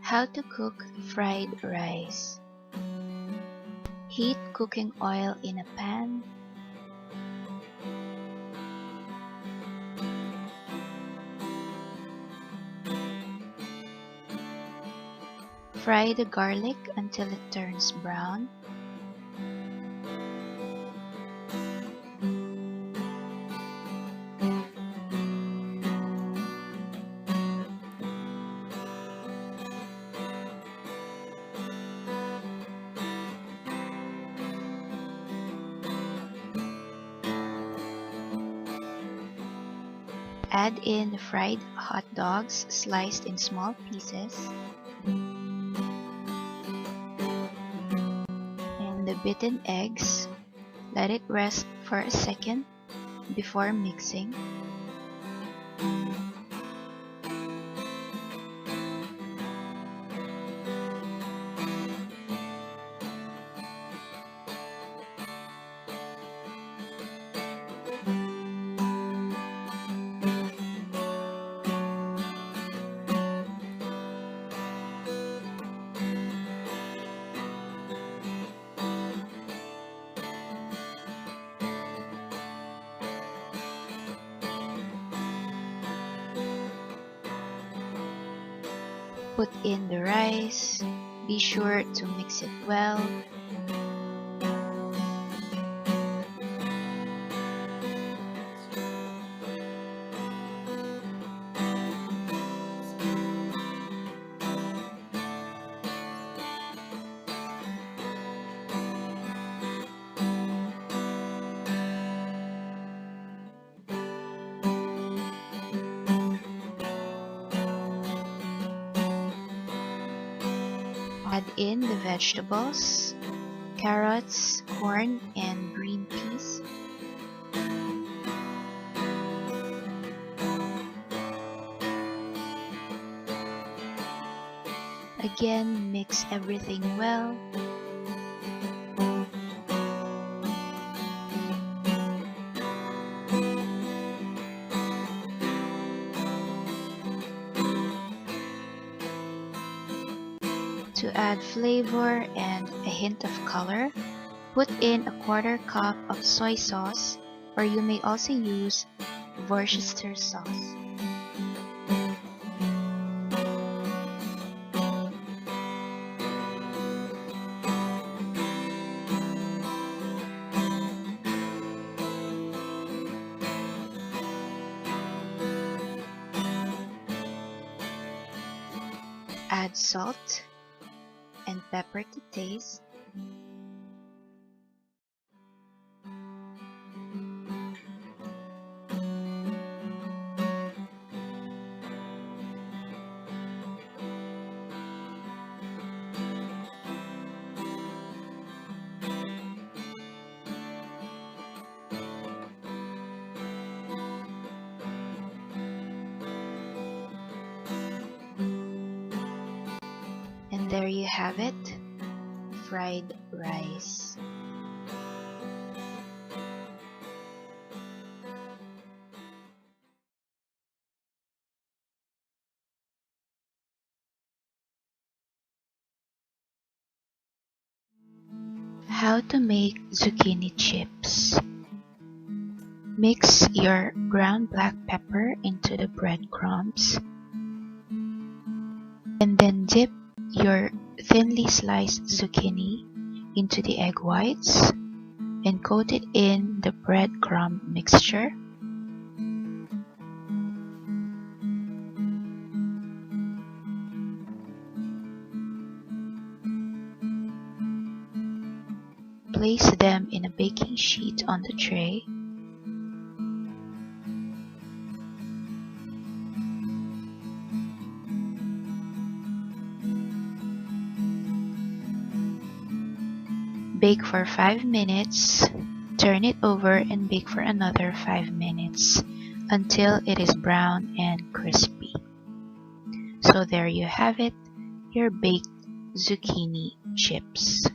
How to cook fried rice. Heat cooking oil in a pan. Fry the garlic until it turns brown. Add in the fried hot dogs sliced in small pieces and the beaten eggs. Let it rest for a second before mixing. Put in the rice. Be sure to mix it well. Add in the vegetables, carrots, corn, and green peas. Again, mix everything well. To add flavor and a hint of color, put in a 1/4 cup of soy sauce, or you may also use Worcester sauce. Add salt and pepper to taste. And there you have it, fried rice. How to make zucchini chips. Mix your ground black pepper into the breadcrumbs and then dip your thinly sliced zucchini into the egg whites and coat it in the breadcrumb mixture. Place them in a baking sheet on the tray. Bake for 5 minutes, turn it over and bake for another 5 minutes until it is brown and crispy. So there you have it, your baked zucchini chips.